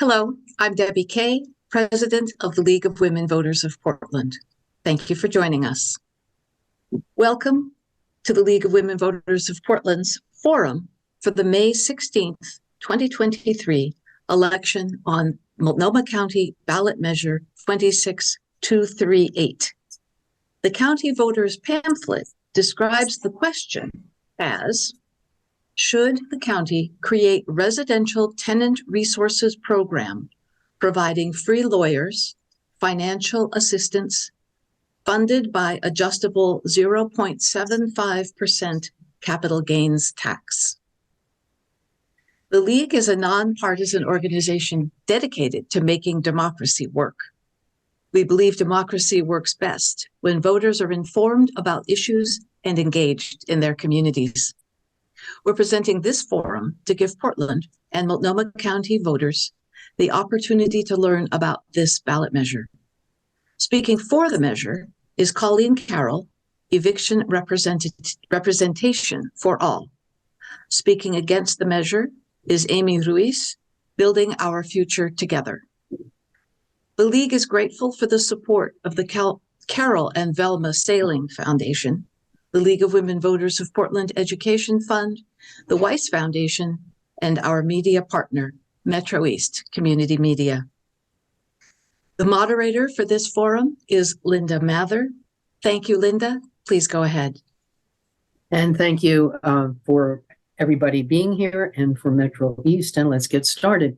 Hello, I'm Debbie Kay, President of the League of Women Voters of Portland. Thank you for joining us. Welcome to the League of Women Voters of Portland's forum for the May 16th, 2023 election on Multnomah County Ballot Measure 26238. The county voters pamphlet describes the question as, should the county create residential tenant resources program providing free lawyers, financial assistance, funded by adjustable 0.75% capital gains tax? The League is a nonpartisan organization dedicated to making democracy work. We believe democracy works best when voters are informed about issues and engaged in their communities. We're presenting this forum to give Portland and Multnomah County voters the opportunity to learn about this ballot measure. Speaking for the measure is Colleen Carroll, Eviction Representation for All. Speaking against the measure is Amy Ruiz, Building Our Future Together. The League is grateful for the support of the Carol and Velma Sailing Foundation, the League of Women Voters of Portland Education Fund, the Weiss Foundation, and our media partner, Metro East Community Media. The moderator for this forum is Linda Mather. Thank you, Linda. Please go ahead. And thank you for everybody being here and for Metro East, and let's get started.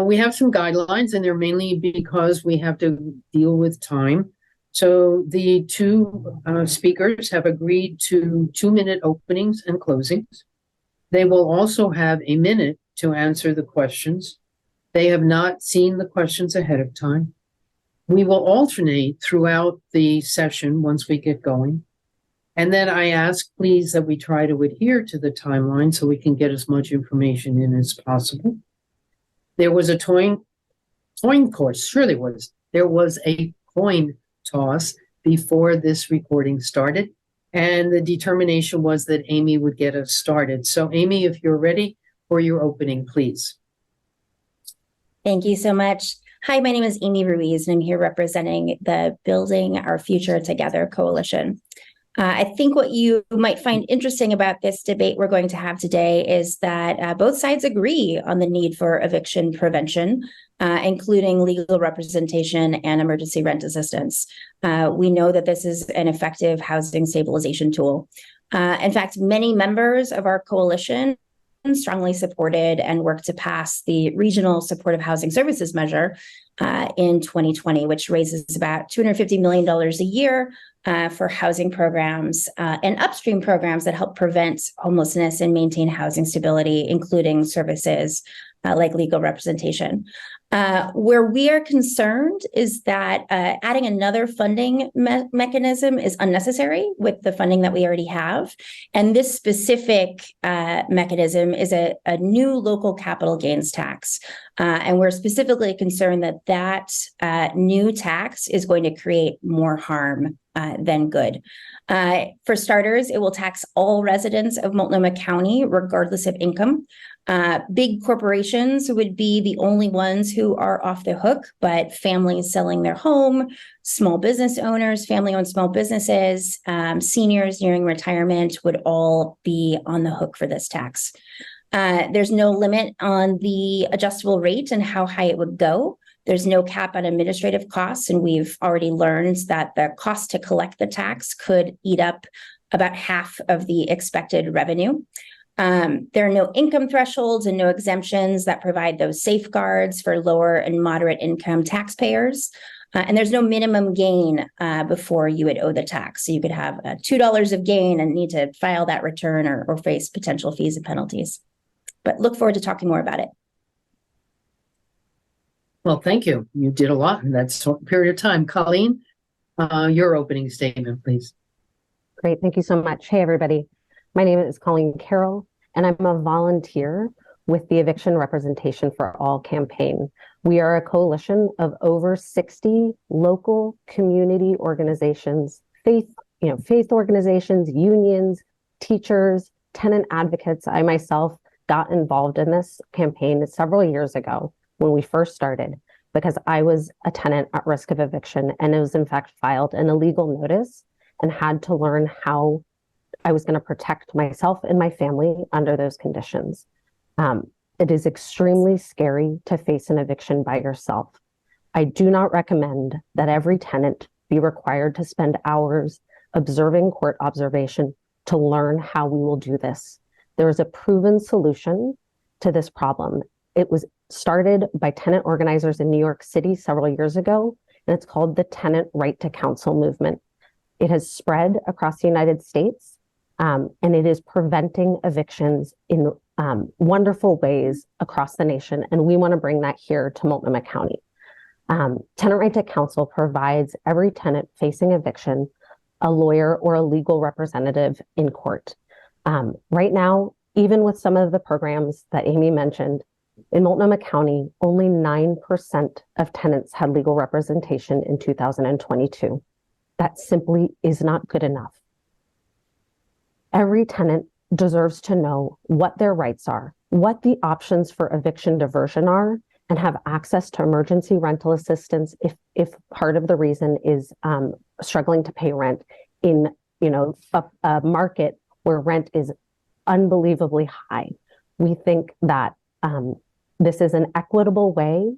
We have some guidelines, and they're mainly because we have to deal with time. So the two speakers have agreed to 2-minute openings and closings. They will also have a minute to answer the questions. They have not seen the questions ahead of time. We will alternate throughout the session once we get going. And then I ask, please, that we try to adhere to the timeline so we can get as much information in as possible. There was a coin course, sure there was. There was a coin toss before this recording started, and the determination was that Amy would get us started. So Amy, if you're ready for your opening, please. Thank you so much. Hi, my name is Amy Ruiz, and I'm here representing the Building Our Future Together coalition. I think what you might find interesting about this debate we're going to have today is that both sides agree on the need for eviction prevention, including legal representation and emergency rent assistance. We know that this is an effective housing stabilization tool. In fact, many members of our coalition strongly supported and worked to pass the Regional Supportive Housing Services Measure in 2020, which raises about $250 million a year for housing programs and upstream programs that help prevent homelessness and maintain housing stability, including services like legal representation. Where we are concerned is that adding another funding mechanism is unnecessary with the funding that we already have. And this specific mechanism is a new local capital gains tax. And we're specifically concerned that that new tax is going to create more harm than good. For starters, it will tax all residents of Multnomah County, regardless of income. Big corporations would be the only ones who are off the hook, but families selling their home, small business owners, family-owned small businesses, seniors nearing retirement would all be on the hook for this tax. There's no limit on the adjustable rate and how high it would go. There's no cap on administrative costs, and we've already learned that the cost to collect the tax could eat up about half of the expected revenue. There are no income thresholds and no exemptions that provide those safeguards for lower and moderate income taxpayers. And there's no minimum gain before you would owe the tax. So you could have $2 of gain and need to file that return or face potential fees and penalties. But look forward to talking more about it. Well, thank you. You did a lot in that short period of time. Colleen, your opening statement, please. Great. Thank you so much. Hey, everybody. My name is Colleen Carroll, and I'm a volunteer with the Eviction Representation for All campaign. We are a coalition of over 60 local community organizations, faith organizations, unions, teachers, tenant advocates. I myself got involved in this campaign several years ago when we first started, because I was a tenant at risk of eviction, and it was in fact filed an illegal notice and had to learn how I was going to protect myself and my family under those conditions. It is extremely scary to face an eviction by yourself. I do not recommend that every tenant be required to spend hours observing court observation to learn how we will do this. There is a proven solution to this problem. It was started by tenant organizers in New York City several years ago, and it's called the Tenant Right to Counsel movement. It has spread across the United States, and it is preventing evictions in wonderful ways across the nation, and we want to bring that here to Multnomah County. Tenant Right to Counsel provides every tenant facing eviction a lawyer or a legal representative in court. Right now, even with some of the programs that Amy mentioned, in Multnomah County, only 9% of tenants had legal representation in 2022. That simply is not good enough. Every tenant deserves to know what their rights are, what the options for eviction diversion are, and have access to emergency rental assistance if part of the reason is struggling to pay rent in a market where rent is unbelievably high. We think that this is an equitable way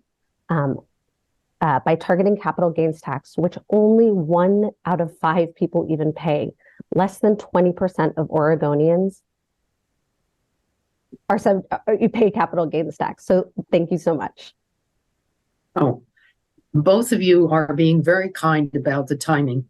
by targeting capital gains tax, which only 1 out of 5 people even pay. Less than 20% of Oregonians you pay capital gains tax. So thank you so much. Oh, both of you are being very kind about the timing.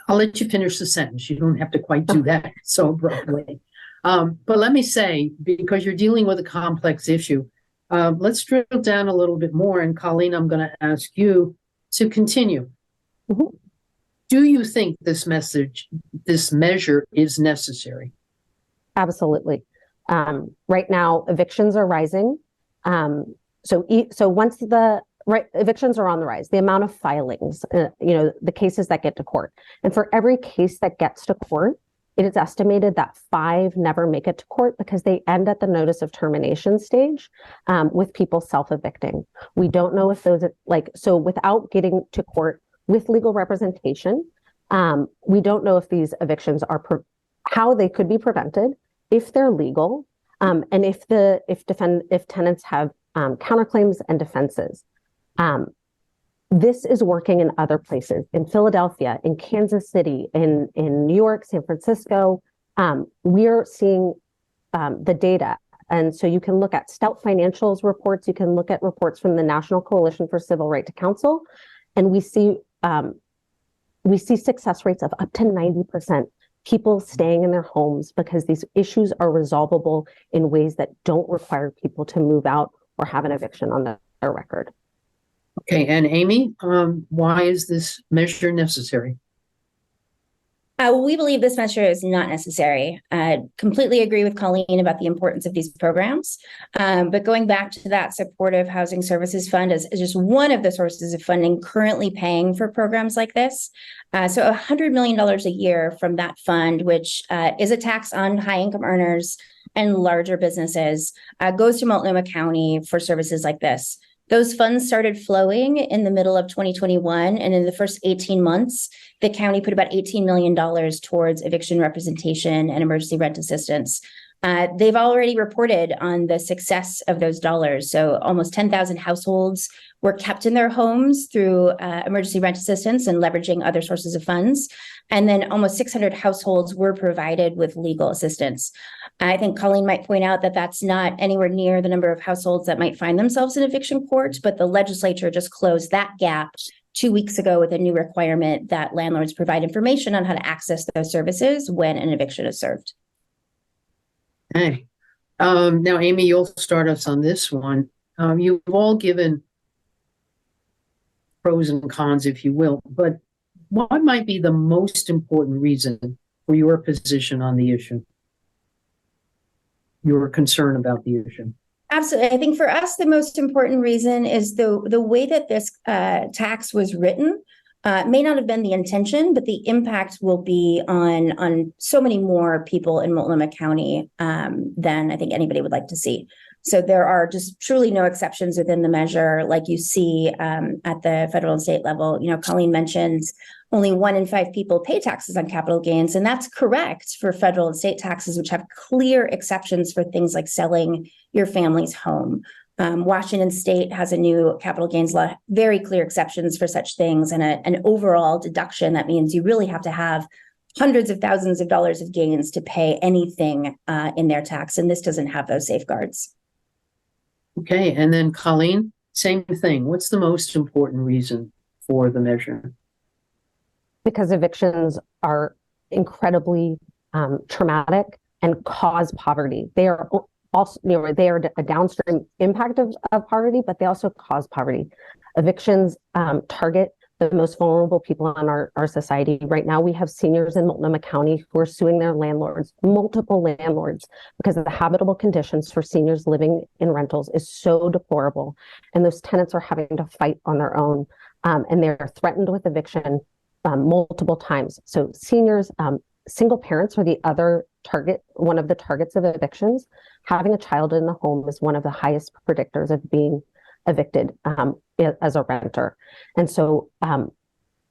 I'll let you finish the sentence. You don't have to quite do that so abruptly. But let me say, because you're dealing with a complex issue, let's drill down a little bit more. And Colleen, I'm going to ask you to continue. Mm-hmm. Do you think this measure is necessary? Absolutely. Right now, evictions are rising. So once evictions are on the rise, the amount of filings, the cases that get to court, and for every case that gets to court, it is estimated that 5 never make it to court because they end at the notice of termination stage, with people self-evicting. We don't know if those so without getting to court with legal representation, we don't know if these evictions are how they could be prevented, if they're legal, and if tenants have counterclaims and defenses. This is working in other places, in Philadelphia, in Kansas City, in New York, San Francisco. We're seeing the data. And so you can look at Stout Financial's reports, you can look at reports from the National Coalition for Civil Right to Counsel, and we see success rates of up to 90%. People staying in their homes because these issues are resolvable in ways that don't require people to move out or have an eviction on their record. Okay, and Amy, why is this measure necessary? We believe this measure is not necessary. Completely agree with Colleen about the importance of these programs. But going back to that Supportive Housing Services Fund is just one of the sources of funding currently paying for programs like this. So $100 million a year from that fund, which is a tax on high income earners and larger businesses, goes to Multnomah County for services like this. Those funds started flowing in the middle of 2021, and in the first 18 months, the county put about $18 million towards eviction representation and emergency rent assistance. They've already reported on the success of those dollars. So almost 10,000 households were kept in their homes through emergency rent assistance and leveraging other sources of funds. And then almost 600 households were provided with legal assistance. I think Colleen might point out that that's not anywhere near the number of households that might find themselves in eviction court, but the legislature just closed that gap 2 weeks ago with a new requirement that landlords provide information on how to access those services when an eviction is served. Hey, now Amy, you'll start us on this one. You've all given pros and cons, if you will, but what might be the most important reason for your position on the issue? Your concern about the issue? Absolutely. I think for us, the most important reason is the way that this tax was written. May not have been the intention, but the impact will be on so many more people in Multnomah County than I think anybody would like to see. So there are just truly no exceptions within the measure, like you see at the federal and state level. You know, Colleen mentioned only 1 in 5 people pay taxes on capital gains, and that's correct for federal and state taxes, which have clear exceptions for things like selling your family's home. Washington State has a new capital gains law, very clear exceptions for such things, and an overall deduction that means you really have to have hundreds of thousands of dollars of gains to pay anything in their tax, and this doesn't have those safeguards. Okay, and then Colleen, same thing. What's the most important reason for the measure? Because evictions are incredibly traumatic and cause poverty. They are also, they are a downstream impact of poverty, but they also cause poverty. Evictions target the most vulnerable people in our society. Right now, we have seniors in Multnomah County who are suing their landlords, multiple landlords, because the habitable conditions for seniors living in rentals is so deplorable. And those tenants are having to fight on their own, and they're threatened with eviction multiple times. So seniors, single parents are the other target, one of the targets of evictions. Having a child in the home is one of the highest predictors of being evicted as a renter. And so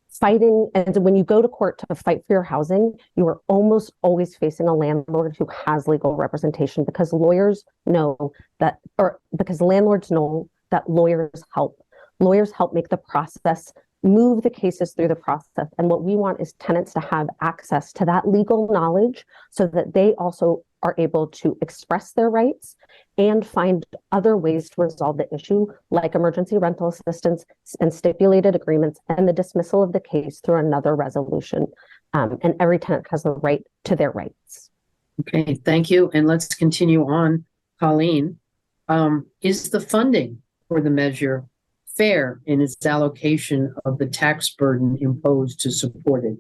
fighting, and when you go to court to fight for your housing, you are almost always facing a landlord who has legal representation, because lawyers know that, or because landlords know that lawyers help. Lawyers help make the process, move the cases through the process. And what we want is tenants to have access to that legal knowledge so that they also are able to express their rights and find other ways to resolve the issue, like emergency rental assistance and stipulated agreements and the dismissal of the case through another resolution. And every tenant has the right to their rights. Okay, thank you. And let's continue on. Colleen, is the funding for the measure fair in its allocation of the tax burden imposed to support it?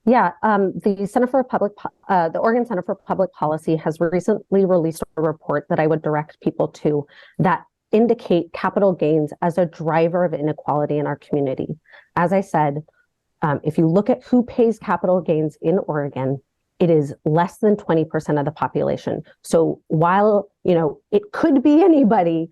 Yeah, the Oregon Center for Public Policy has recently released a report that I would direct people to that indicate capital gains as a driver of inequality in our community. As I said, if you look at who pays capital gains in Oregon, it is less than 20% of the population. So while, it could be anybody,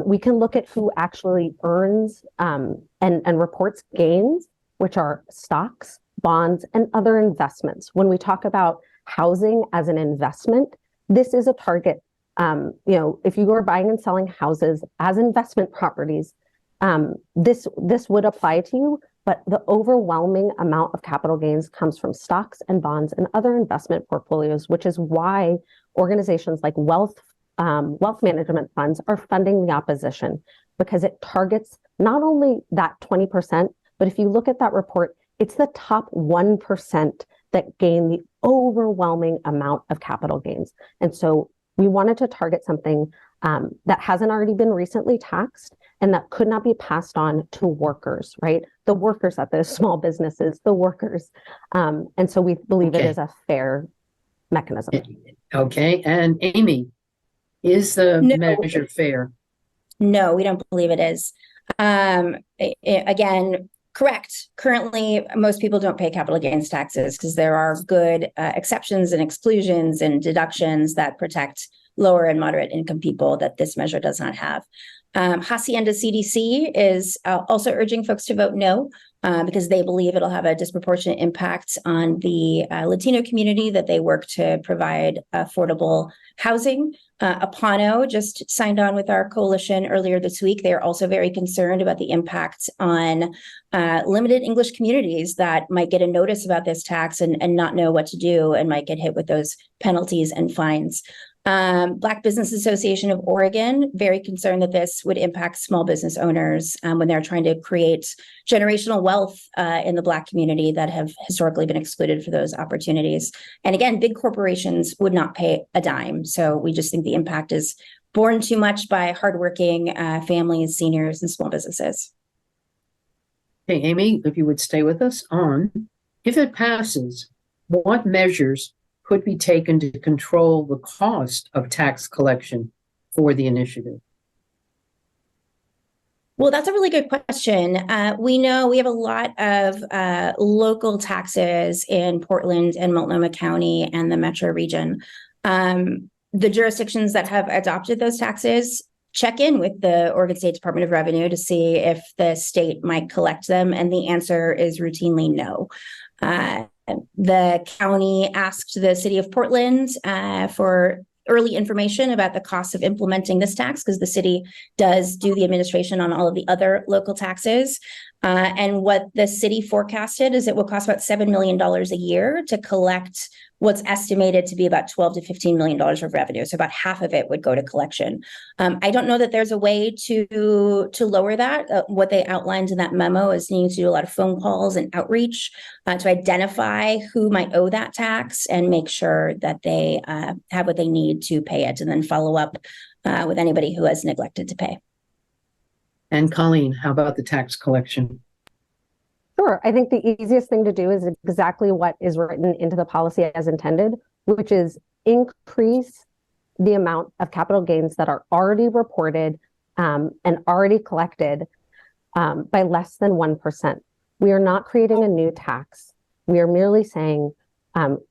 we can look at who actually earns and reports gains, which are stocks, bonds, and other investments. When we talk about housing as an investment, this is a target. If you are buying and selling houses as investment properties, this would apply to you, but the overwhelming amount of capital gains comes from stocks and bonds and other investment portfolios, which is why organizations like wealth management funds are funding the opposition, because it targets not only that 20%, but if you look at that report, it's the top 1% that gain the overwhelming amount of capital gains. And so we wanted to target something that hasn't already been recently taxed and that could not be passed on to workers, right? The workers at those small businesses, the workers. And so we believe it is a fair mechanism. Okay, and Amy, is the measure fair? No, we don't believe it is. Again, correct. Currently, most people don't pay capital gains taxes because there are good exceptions and exclusions and deductions that protect lower and moderate income people that this measure does not have. Hacienda CDC is also urging folks to vote no because they believe it'll have a disproportionate impact on the Latino community that they work to provide affordable housing. Apano just signed on with our coalition earlier this week. They are also very concerned about the impact on limited English communities that might get a notice about this tax and not know what to do and might get hit with those penalties and fines. Black Business Association of Oregon, very concerned that this would impact small business owners when they're trying to create generational wealth in the Black community that have historically been excluded for those opportunities. And again, big corporations would not pay a dime. So we just think the impact is borne too much by hardworking families, seniors, and small businesses. Hey, Amy, if you would stay with us on, if it passes, what measures could be taken to control the cost of tax collection for the initiative? Well, that's a really good question. We know we have a lot of local taxes in Portland and Multnomah County and the metro region. the jurisdictions that have adopted those taxes check in with the Oregon State Department of Revenue to see if the state might collect them, and the answer is routinely no. The county asked the city of Portland for early information about the cost of implementing this tax, because the city does do the administration on all of the other local taxes. And what the city forecasted is it will cost about $7 million a year to collect what's estimated to be about $12 to $15 million of revenue. So about half of it would go to collection. I don't know that there's a way to lower that. What they outlined in that memo is needing to do a lot of phone calls and outreach to identify who might owe that tax and make sure that they have what they need to pay it, and then follow up with anybody who has neglected to pay. And Colleen, how about the tax collection? Sure. I think the easiest thing to do is exactly what is written into the policy as intended, which is increase the amount of capital gains that are already reported and already collected by less than 1%. We are not creating a new tax. We are merely saying,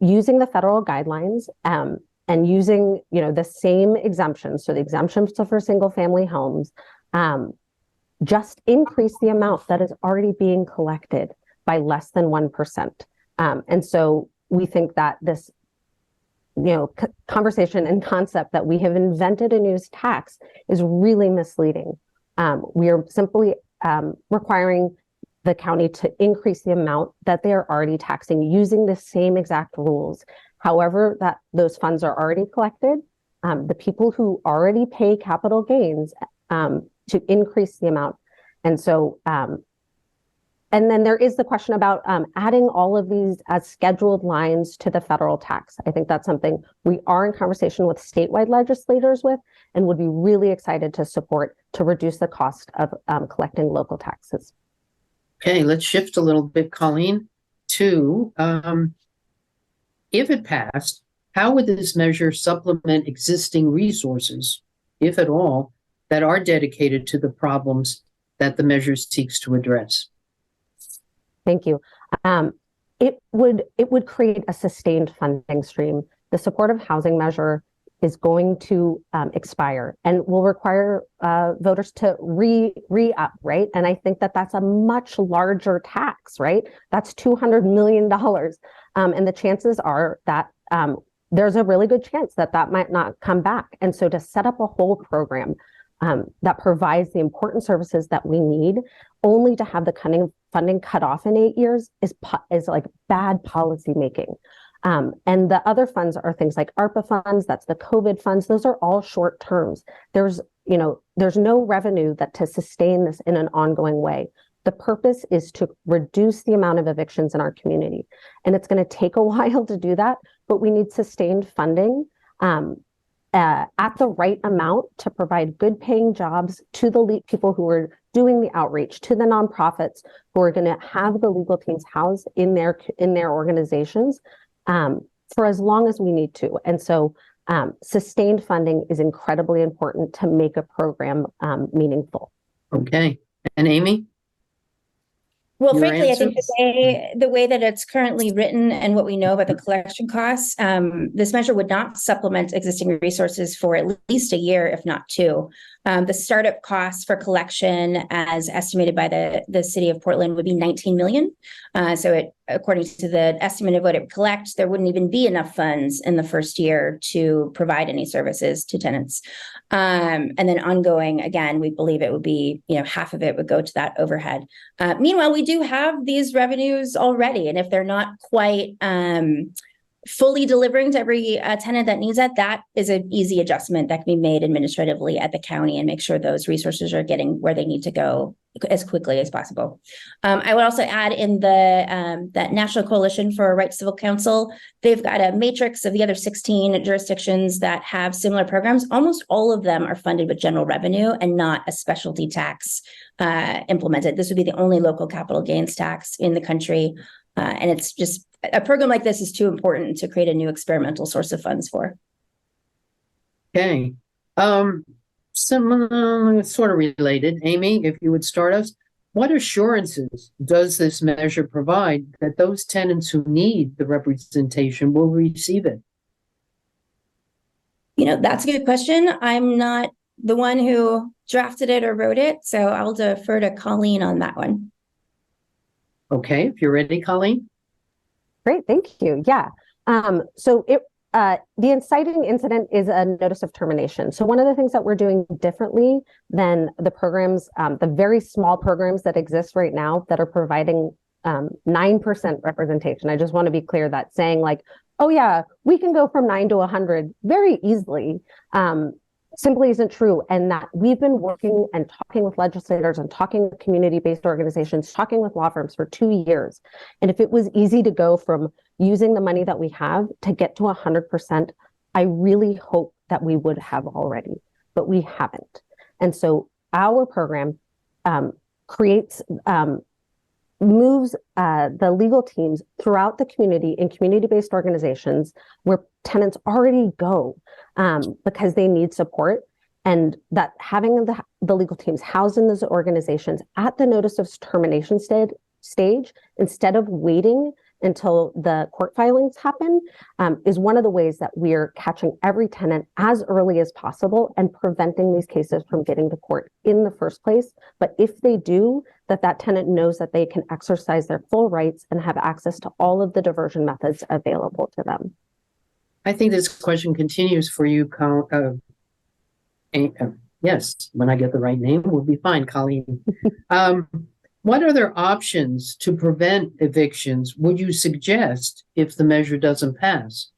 using the federal guidelines and using, the same exemptions, so the exemptions for single family homes, just increase the amount that is already being collected by less than 1%. And so we think that this, conversation and concept that we have invented a new tax is really misleading. We are simply requiring the county to increase the amount that they are already taxing using the same exact rules. However, that those funds are already collected, the people who already pay capital gains to increase the amount. And so, and then there is the question about adding all of these as scheduled lines to the federal tax. I think that's something we are in conversation with statewide legislators with, and would be really excited to support to reduce the cost of collecting local taxes. Okay, let's shift a little bit, Colleen, to if it passed, how would this measure supplement existing resources, if at all, that are dedicated to the problems that the measure seeks to address? Thank you. It would create a sustained funding stream. The supportive housing measure is going to expire and will require voters to re-up, right? And I think that that's a much larger tax, right? That's $200 million. And the chances are that there's a really good chance that that might not come back. And so to set up a whole program that provides the important services that we need, only to have the funding cut off in 8 years is like bad policy making. And the other funds are things like ARPA funds, that's the COVID funds. Those are all short terms. There's no revenue to sustain this in an ongoing way. The purpose is to reduce the amount of evictions in our community. And it's going to take a while to do that, but we need sustained funding at the right amount to provide good paying jobs to the people who are doing the outreach, to the nonprofits who are going to have the legal teams housed in their organizations for as long as we need to. And so sustained funding is incredibly important to make a program meaningful. Okay. And Amy? Well, Your frankly, I think answers? the way that it's currently written and what we know about the collection costs, this measure would not supplement existing resources for at least a year, if not two. The startup costs for collection, as estimated by the city of Portland, would be $19 million. So according to the estimate of what it would collect, there wouldn't even be enough funds in the first year to provide any services to tenants. And then ongoing, again, we believe it would be, half of it would go to that overhead. Meanwhile, we do have these revenues already, and if they're not quite fully delivering to every tenant that needs it, that is an easy adjustment that can be made administratively at the county and make sure those resources are getting where they need to go as quickly as possible. I would also add in that National Coalition for a Right to Civil Counsel, they've got a matrix of the other 16 jurisdictions that have similar programs. Almost all of them are funded with general revenue and not a specialty tax implemented. This would be the only local capital gains tax in the country. And it's just a program like this is too important to create a new experimental source of funds for. Okay. Similar, sort of related. Amy, if you would start us, what assurances does this measure provide that those tenants who need the representation will receive it? That's a good question. I'm not the one who drafted it or wrote it, so I'll defer to Colleen on that one. Okay, if you're ready, Colleen. Great, thank you. Yeah. The inciting incident is a notice of termination. So one of the things that we're doing differently than the programs, the very small programs that exist right now that are providing 9% representation. I just want to be clear that saying like, oh yeah, we can go from 9 to 100 very easily, simply isn't true. And that we've been working and talking with legislators and talking with community-based organizations, talking with law firms for 2 years. And if it was easy to go from using the money that we have to get to 100%, I really hope that we would have already, but we haven't. And so our program moves the legal teams throughout the community in community-based organizations where tenants already go because they need support, and that having the legal teams housed in those organizations at the notice of termination stage instead of waiting until the court filings happen is one of the ways that we're catching every tenant as early as possible and preventing these cases from getting to court in the first place. But if they do, that tenant knows that they can exercise their full rights and have access to all of the diversion methods available to them. I think this question continues for you, yes, when I get the right name, we'll be fine, Colleen. What other options to prevent evictions would you suggest if the measure doesn't pass?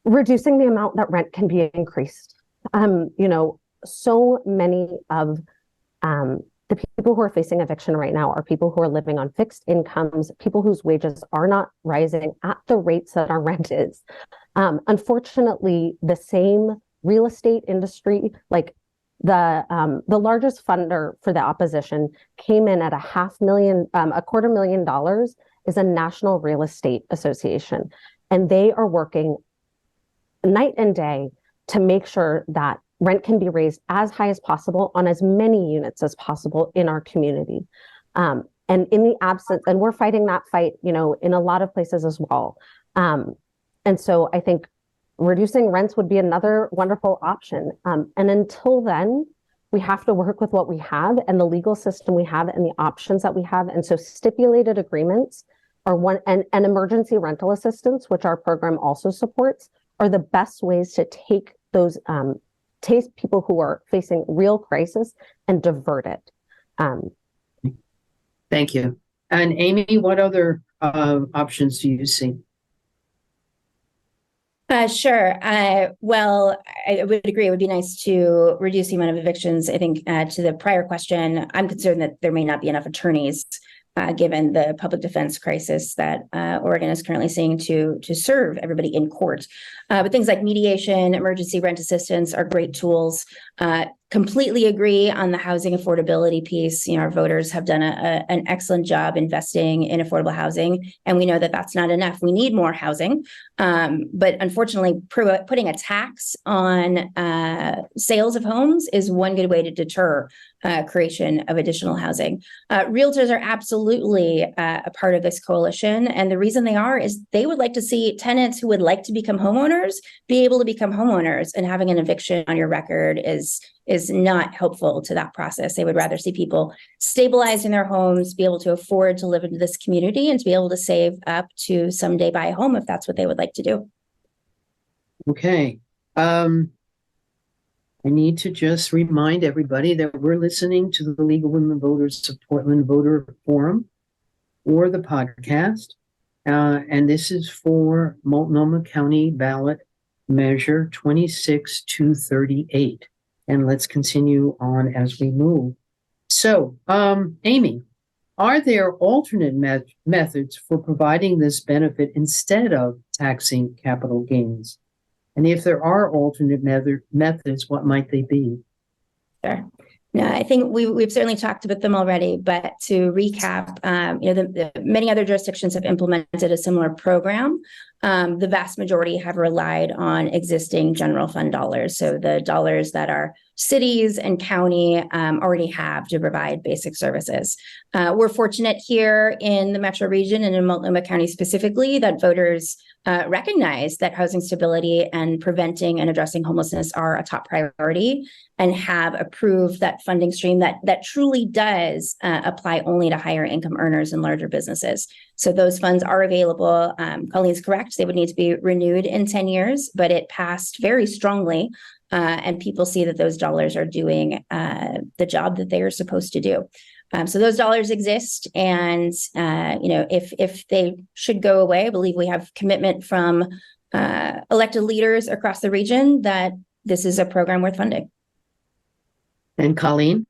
Reducing the amount that rent can be increased. So many of the people who are facing eviction right now are people who are living on fixed incomes, people whose wages are not rising at the rates that our rent is. Unfortunately, the same real estate industry, like the largest funder for the opposition came in at $250,000, is a National Real Estate Association. And they are working night and day to make sure that rent can be raised as high as possible on as many units as possible in our community. And in the absence, and we're fighting that fight, in a lot of places as well. And so I think reducing rents would be another wonderful option. And until then, we have to work with what we have and the legal system we have and the options that we have. And so stipulated agreements are one, and emergency rental assistance, which our program also supports, are the best ways to take those people who are facing real crisis and divert it. Thank you. And Amy, what other options do you see? Sure. Well, I would agree. It would be nice to reduce the amount of evictions. I think to the prior question, I'm concerned that there may not be enough attorneys given the public defense crisis that Oregon is currently seeing to serve everybody in court. But things like mediation, emergency rent assistance are great tools. Completely agree on the housing affordability piece. Our voters have done an excellent job investing in affordable housing, and we know that that's not enough. We need more housing. But unfortunately, putting a tax on sales of homes is one good way to deter creation of additional housing. Realtors are absolutely a part of this coalition. And the reason they are is they would like to see tenants who would like to become homeowners be able to become homeowners, and having an eviction on your record is not helpful to that process. They would rather see people stabilized in their homes, be able to afford to live in this community, and to be able to save up to someday buy a home if that's what they would like to do. Okay. I need to just remind everybody that we're listening to the League of Women Voters of Portland Voter Forum or the podcast. And this is for Multnomah County Ballot Measure 26238. And let's continue on as we move. So, Amy, are there alternate methods for providing this benefit instead of taxing capital gains? And if there are alternate methods, what might they be? Sure. No, I think we've certainly talked about them already, but to recap, the many other jurisdictions have implemented a similar program. the vast majority have relied on existing general fund dollars. So the dollars that our cities and county already have to provide basic services. We're fortunate here in the metro region and in Multnomah County specifically that voters recognize that housing stability and preventing and addressing homelessness are a top priority and have approved that funding stream that truly does apply only to higher income earners and larger businesses. So those funds are available. Colleen's correct. They would need to be renewed in 10 years, but it passed very strongly. And people see that those dollars are doing the job that they are supposed to do. So those dollars exist. And, if they should go away, I believe we have commitment from elected leaders across the region that this is a program worth funding. And Colleen?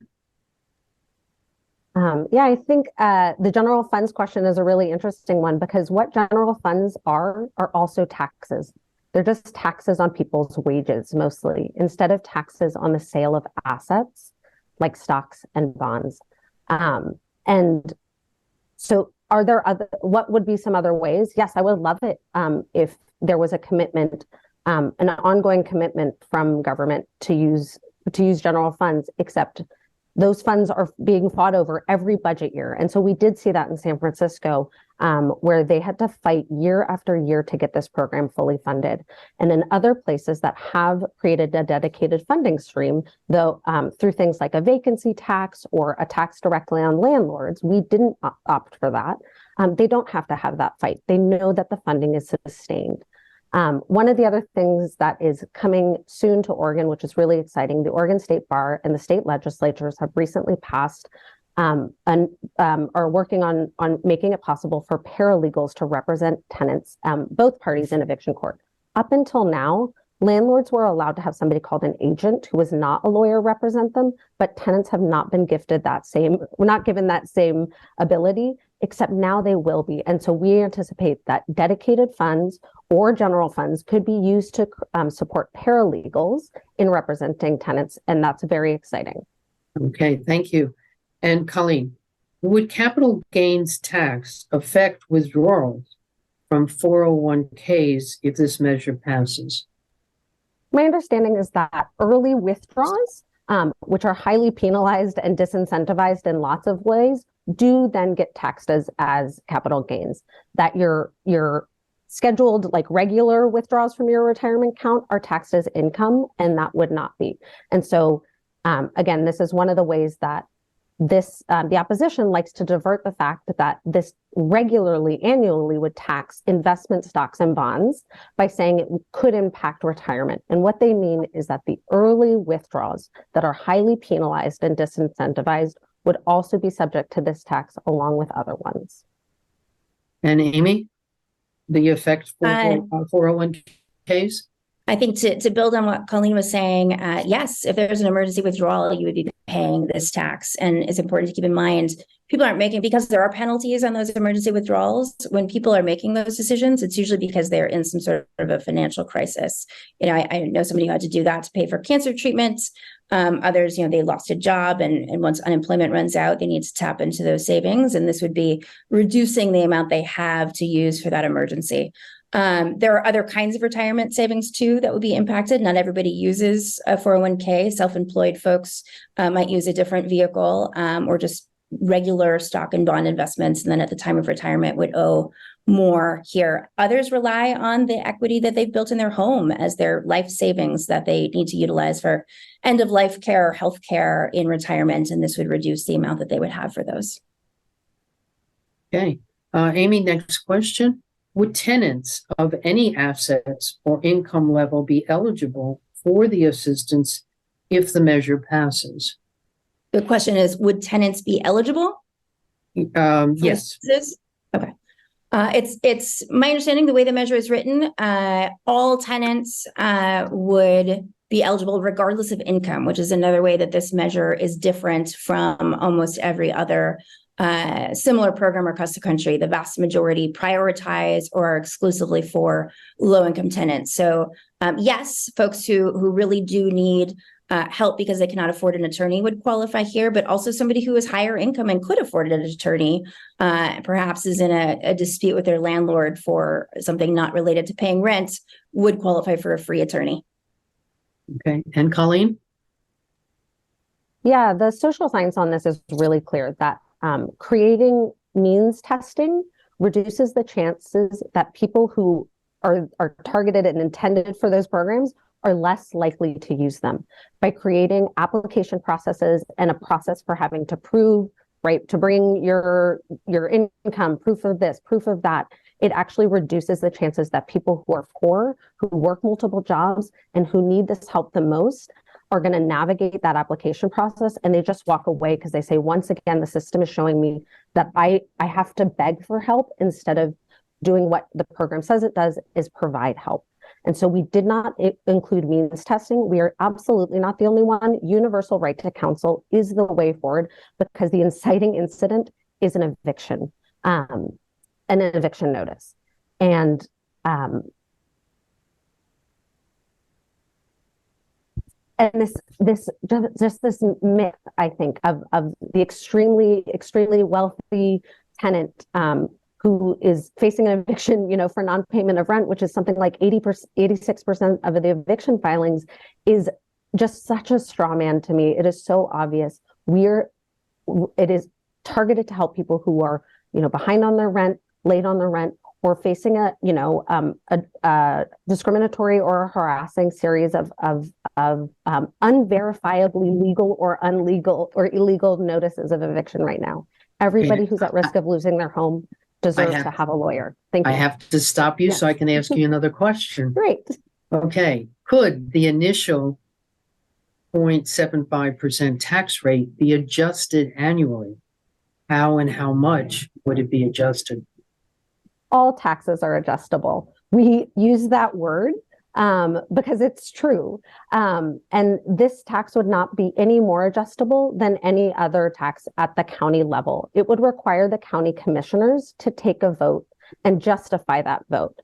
I think the general funds question is a really interesting one because what general funds are also taxes. They're just taxes on people's wages mostly, instead of taxes on the sale of assets like stocks and bonds. And so what would be some other ways? Yes, I would love it if there was a commitment, an ongoing commitment from government to use general funds, except those funds are being fought over every budget year. And so we did see that in San Francisco, where they had to fight year after year to get this program fully funded. And in other places that have created a dedicated funding stream, though, through things like a vacancy tax or a tax directly on landlords, we didn't opt for that. They don't have to have that fight. They know that the funding is sustained. One of the other things that is coming soon to Oregon, which is really exciting, the Oregon State Bar and the state legislatures have recently passed and are working on making it possible for paralegals to represent tenants, both parties in eviction court. Up until now, landlords were allowed to have somebody called an agent who was not a lawyer represent them, but tenants have not been given that same ability, except now they will be. And so we anticipate that dedicated funds or general funds could be used to support paralegals in representing tenants, and that's very exciting. Okay, thank you. And Colleen, would capital gains tax affect withdrawals from 401ks if this measure passes? My understanding is that early withdrawals, which are highly penalized and disincentivized in lots of ways, do then get taxed as capital gains. That your scheduled like regular withdrawals from your retirement account are taxed as income, and that would not be. And so again, this is one of the ways that the opposition likes to divert the fact that this regularly, annually would tax investment stocks and bonds by saying it could impact retirement. And what they mean is that the early withdrawals that are highly penalized and disincentivized would also be subject to this tax along with other ones. And Amy, the effect for 401ks? I think to build on what Colleen was saying, yes, if there's an emergency withdrawal, you would be paying this tax. And it's important to keep in mind, people aren't making, because there are penalties on those emergency withdrawals. When people are making those decisions, it's usually because they're in some sort of a financial crisis. I know somebody who had to do that to pay for cancer treatments. Others, they lost a job, and once unemployment runs out, they need to tap into those savings. And this would be reducing the amount they have to use for that emergency. There are other kinds of retirement savings too that would be impacted. Not everybody uses a 401k. Self-employed folks might use a different vehicle or just regular stock and bond investments. And then at the time of retirement would owe more here. Others rely on the equity that they've built in their home as their life savings that they need to utilize for end of life care or health care in retirement. And this would reduce the amount that they would have for those. Okay. Amy, next question. Would tenants of any assets or income level be eligible for the assistance if the measure passes? The question is, would tenants be eligible? Yes. Okay. It's my understanding the way the measure is written, all tenants would be eligible regardless of income, which is another way that this measure is different from almost every other similar program across the country. The vast majority prioritize or are exclusively for low-income tenants. So yes, folks who really do need help because they cannot afford an attorney would qualify here, but also somebody who is higher income and could afford an attorney, perhaps is in a dispute with their landlord for something not related to paying rent, would qualify for a free attorney. Okay, and Colleen? Yeah, the social science on this is really clear that creating means testing reduces the chances that people who are targeted and intended for those programs are less likely to use them. By creating application processes and a process for having to prove, right, to bring your income, proof of this, proof of that, it actually reduces the chances that people who are poor, who work multiple jobs, and who need this help the most are going to navigate that application process, and they just walk away because they say, once again, the system is showing me that I have to beg for help instead of doing what the program says it does, is provide help. And so we did not include means testing. We are absolutely not the only one. Universal right to counsel is the way forward because the inciting incident is an eviction notice. And this myth, I think, of the extremely wealthy tenant who is facing an eviction, for non-payment of rent, which is something like 86% of the eviction filings, is just such a straw man to me. It is so obvious. It is targeted to help people who are, behind on their rent, late on their rent, or facing a discriminatory or harassing series of unverifiably legal or illegal notices of eviction right now. Everybody who's at risk of losing their home deserves to have a lawyer. Thank you. I have to stop you so I can ask you another question. Great. Okay. Could the initial 0.75% tax rate be adjusted annually? How and how much would it be adjusted? All taxes are adjustable. We use that word because it's true. And this tax would not be any more adjustable than any other tax at the county level. It would require the county commissioners to take a vote and justify that vote.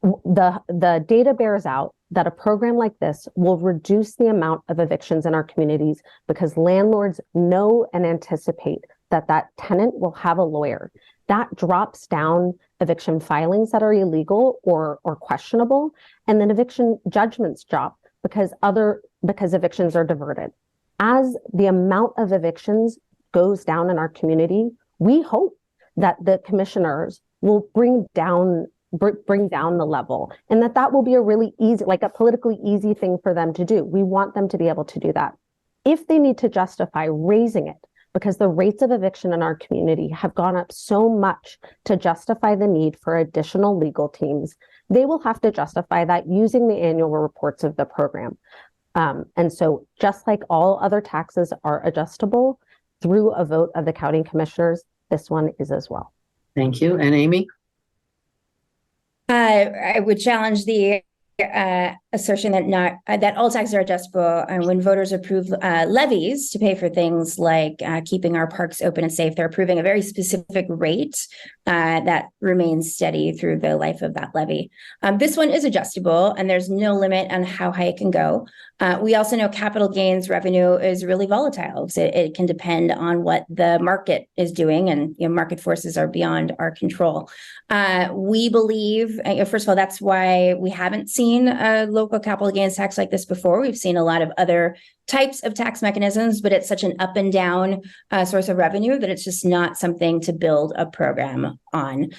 The data bears out that a program like this will reduce the amount of evictions in our communities because landlords know and anticipate that tenant will have a lawyer. That drops down eviction filings that are illegal or questionable, and then eviction judgments drop because evictions are diverted. As the amount of evictions goes down in our community, we hope that the commissioners will bring down the level, and that will be a really easy, like a politically easy thing for them to do. We want them to be able to do that. If they need to justify raising it, because the rates of eviction in our community have gone up so much to justify the need for additional legal teams, they will have to justify that using the annual reports of the program. And so just like all other taxes are adjustable through a vote of the county commissioners, this one is as well. Thank you. And Amy? I would challenge the assertion that all taxes are adjustable. And when voters approve levies to pay for things like keeping our parks open and safe, they're approving a very specific rate that remains steady through the life of that levy. This one is adjustable, and there's no limit on how high it can go. We also know capital gains revenue is really volatile. So it can depend on what the market is doing, and market forces are beyond our control. We believe, first of all, that's why we haven't seen a local capital gains tax like this before. We've seen a lot of other types of tax mechanisms, but it's such an up and down source of revenue that it's just not something to build a program on.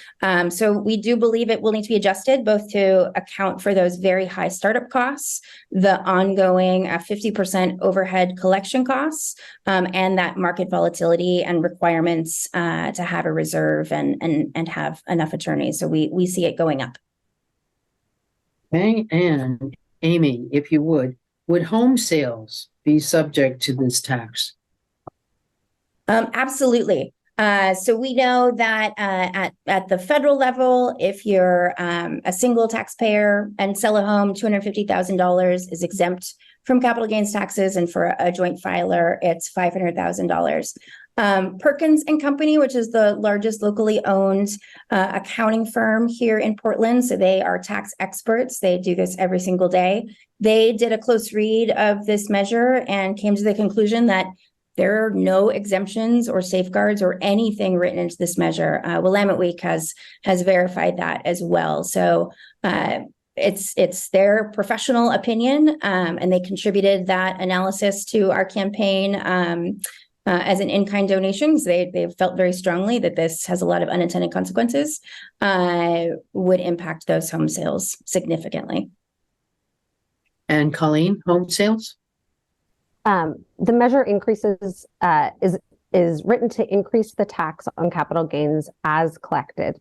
So we do believe it will need to be adjusted, both to account for those very high startup costs, the ongoing 50% overhead collection costs, and that market volatility and requirements to have a reserve and have enough attorneys. So we see it going up. Okay, and Amy, if you would home sales be subject to this tax? Absolutely. So we know that at the federal level, if you're a single taxpayer and sell a home, $250,000 is exempt from capital gains taxes, and for a joint filer, it's $500,000. Perkins and Company, which is the largest locally owned accounting firm here in Portland. So they are tax experts. They do this every single day. They did a close read of this measure and came to the conclusion that there are no exemptions or safeguards or anything written into this measure. Willamette Week has verified that as well. So it's their professional opinion, and they contributed that analysis to our campaign as an in-kind donation. So they felt very strongly that this has a lot of unintended consequences, would impact those home sales significantly. And Colleen, home sales? The measure increases is written to increase the tax on capital gains as collected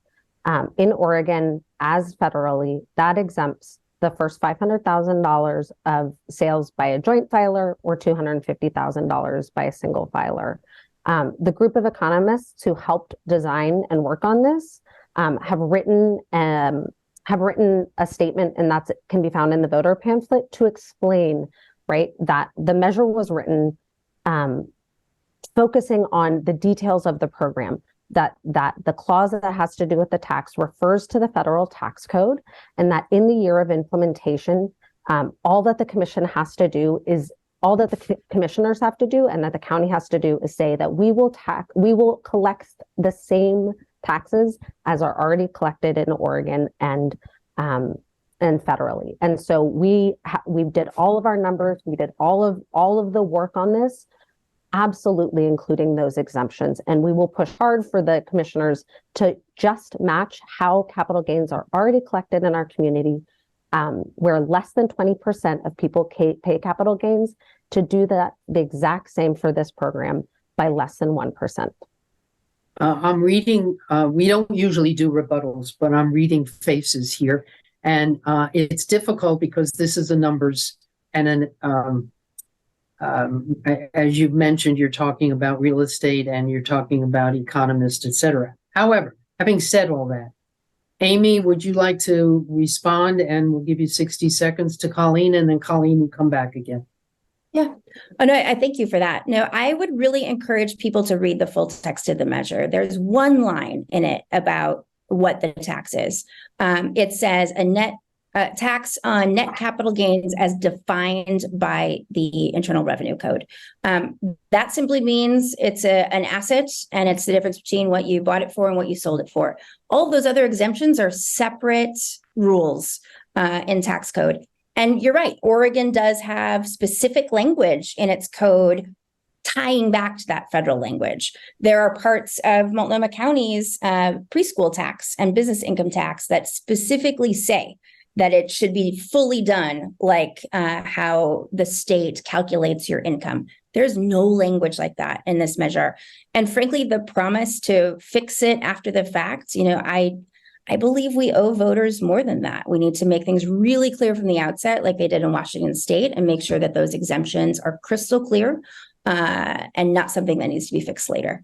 in Oregon as federally. That exempts the first $500,000 of sales by a joint filer or $250,000 by a single filer. The group of economists who helped design and work on this have written a statement, and that can be found in the voter pamphlet, to explain, right, that the measure was written focusing on the details of the program, that the clause that has to do with the tax refers to the federal tax code, and that in the year of implementation, all that the commission has to do is all that the commissioners have to do and that the county has to do is say that we will collect the same taxes as are already collected in Oregon and federally. And so we did all of our numbers, we did all of the work on this, absolutely including those exemptions. And we will push hard for the commissioners to just match how capital gains are already collected in our community, where less than 20% of people pay capital gains, to do the exact same for this program by less than 1%. I'm reading, we don't usually do rebuttals, but I'm reading faces here. And it's difficult because this is the numbers. And as you've mentioned, you're talking about real estate and you're talking about economists, et cetera. However, having said all that, Amy, would you like to respond? And we'll give you 60 seconds to Colleen, and then Colleen will come back again. Yeah. Oh, no, I thank you for that. No, I would really encourage people to read the full text of the measure. There's one line in it about what the tax is. It says a net tax on net capital gains as defined by the Internal Revenue Code. That simply means it's an asset, and it's the difference between what you bought it for and what you sold it for. All of those other exemptions are separate rules in tax code. And you're right, Oregon does have specific language in its code tying back to that federal language. There are parts of Multnomah County's preschool tax and business income tax that specifically say that it should be fully done like how the state calculates your income. There's no language like that in this measure. And frankly, the promise to fix it after the fact, I believe we owe voters more than that. We need to make things really clear from the outset, like they did in Washington State, and make sure that those exemptions are crystal clear and not something that needs to be fixed later.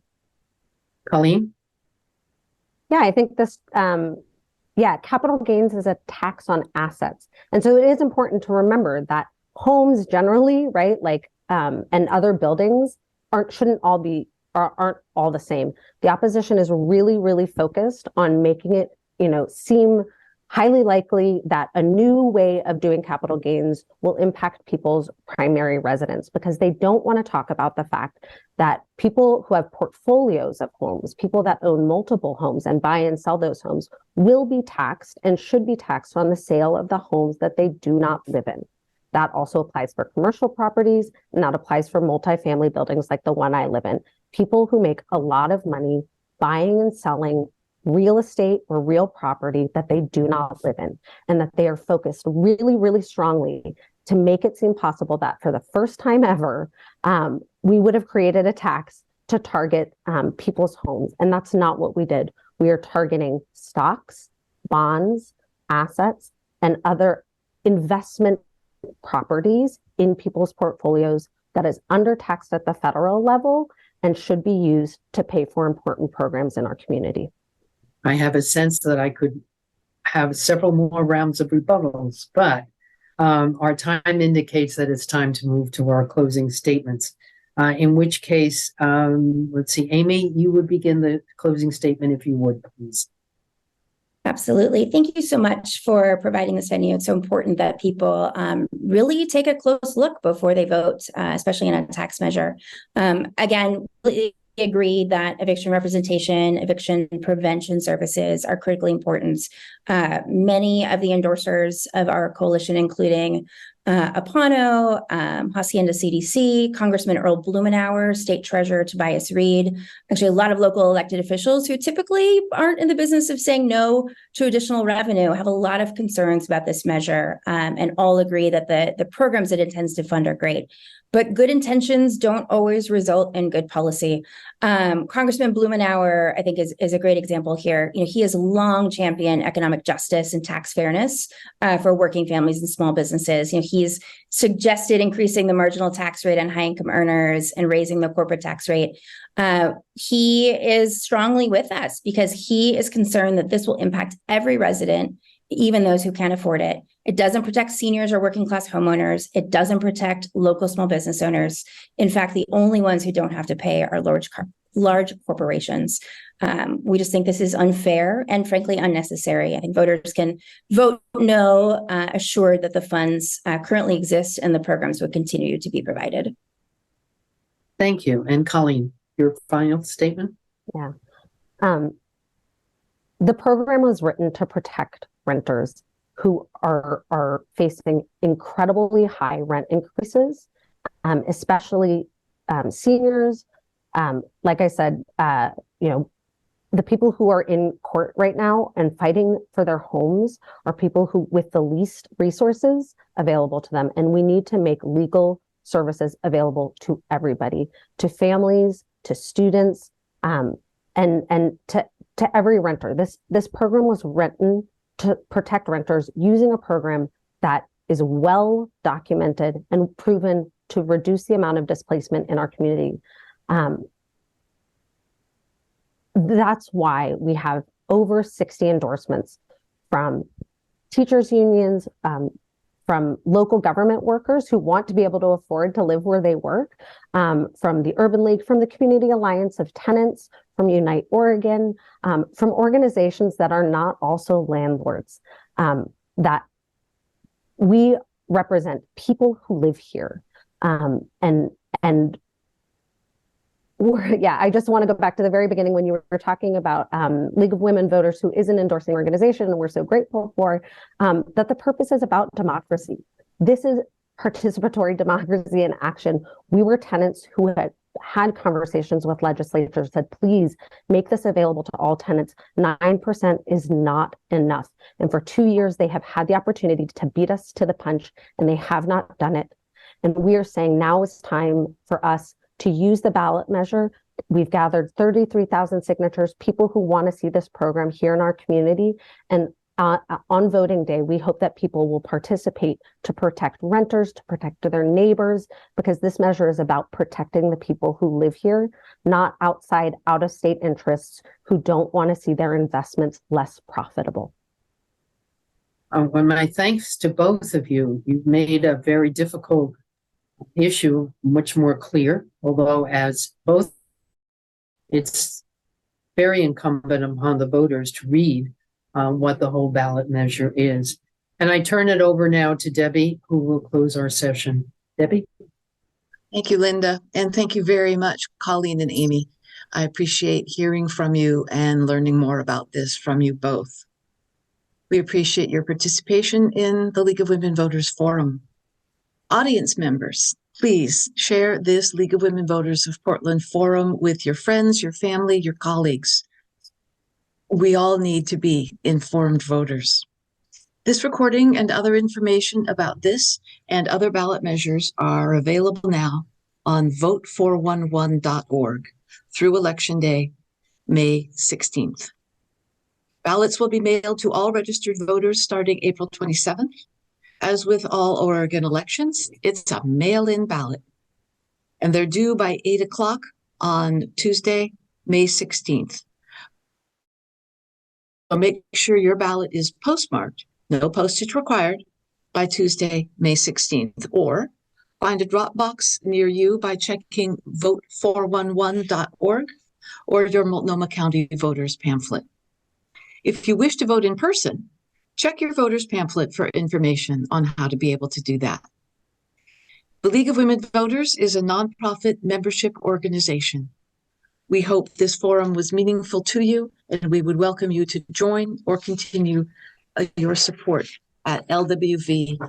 Colleen? Yeah, I think this, capital gains is a tax on assets. And so it is important to remember that homes generally, right, and other buildings aren't all the same. The opposition is really, really focused on making it seem highly likely that a new way of doing capital gains will impact people's primary residence, because they don't want to talk about the fact that people who have portfolios of homes, people that own multiple homes and buy and sell those homes, will be taxed and should be taxed on the sale of the homes that they do not live in. That also applies for commercial properties, and that applies for multifamily buildings like the one I live in. People who make a lot of money buying and selling real estate or real property that they do not live in, and that they are focused really, really strongly to make it seem possible that for the first time ever, we would have created a tax to target people's homes. And that's not what we did. We are targeting stocks, bonds, assets, and other investment properties in people's portfolios that is undertaxed at the federal level and should be used to pay for important programs in our community. I have a sense that I could have several more rounds of rebuttals, but our time indicates that it's time to move to our closing statements. In which case, let's see, Amy, you would begin the closing statement if you would, please. Absolutely. Thank you so much for providing this venue. It's so important that people really take a close look before they vote, especially in a tax measure. Again, we agree that eviction representation, eviction prevention services are critically important. Many of the endorsers of our coalition, including Apano, Hacienda CDC, Congressman Earl Blumenauer, State Treasurer Tobias Reed, actually a lot of local elected officials who typically aren't in the business of saying no to additional revenue, have a lot of concerns about this measure, and all agree that the programs it intends to fund are great. But good intentions don't always result in good policy. Congressman Blumenauer, I think, is a great example here. He has long championed economic justice and tax fairness for working families and small businesses. He's suggested increasing the marginal tax rate on high-income earners and raising the corporate tax rate. He is strongly with us because he is concerned that this will impact every resident, even those who can't afford it. It doesn't protect seniors or working class homeowners. It doesn't protect local small business owners. In fact, the only ones who don't have to pay are large corporations. We just think this is unfair and frankly unnecessary. I think voters can vote no, assured that the funds currently exist and the programs would continue to be provided. Thank you. And Colleen, your final statement? Yeah. The program was written to protect renters who are facing incredibly high rent increases, especially seniors. Like I said, the people who are in court right now and fighting for their homes are people who with the least resources available to them. And we need to make legal services available to everybody, to families, to students, and to every renter. This program was written to protect renters using a program that is well documented and proven to reduce the amount of displacement in our community. That's why we have over 60 endorsements from teachers unions, from local government workers who want to be able to afford to live where they work, from the Urban League, from the Community Alliance of Tenants, from Unite Oregon, from organizations that are not also landlords, that we represent people who live here. I just want to go back to the very beginning when you were talking about League of Women Voters, who is an endorsing organization, and we're so grateful for, that the purpose is about democracy. This is participatory democracy in action. We were tenants who had conversations with legislators, said, please make this available to all tenants. 9% is not enough. And for 2 years, they have had the opportunity to beat us to the punch, and they have not done it. And we are saying now is time for us to use the ballot measure. We've gathered 33,000 signatures, people who want to see this program here in our community. And on voting day, we hope that people will participate to protect renters, to protect their neighbors, because this measure is about protecting the people who live here, not outside, out-of-state interests who don't want to see their investments less profitable. Well, my thanks to both of you. You've made a very difficult issue much more clear, although as both, it's very incumbent upon the voters to read what the whole ballot measure is. And I turn it over now to Debbie, who will close our session. Debbie? Thank you, Linda. And thank you very much, Colleen and Amy. I appreciate hearing from you and learning more about this from you both. We appreciate your participation in the League of Women Voters Forum. Audience members, please share this League of Women Voters of Portland Forum with your friends, your family, your colleagues. We all need to be informed voters. This recording and other information about this and other ballot measures are available now on vote411.org through Election Day, May 16th. Ballots will be mailed to all registered voters starting April 27th. As with all Oregon elections, it's a mail-in ballot, and they're due by 8 o'clock on Tuesday, May 16th. So make sure your ballot is postmarked, no postage required, by Tuesday, May 16th, or Find a drop box near you by checking vote411.org or your Multnomah County voters pamphlet. If you wish to vote in person, check your voters pamphlet for information on how to be able to do that. The League of Women Voters is a nonprofit membership organization. We hope this forum was meaningful to you, and we would welcome you to join or continue your support at lwvpdx.org.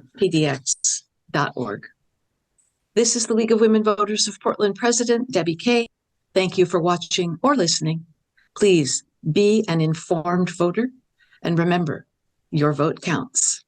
This is the League of Women Voters of Portland President Debbie Kay. Thank you for watching or listening. Please be an informed voter, and remember, your vote counts.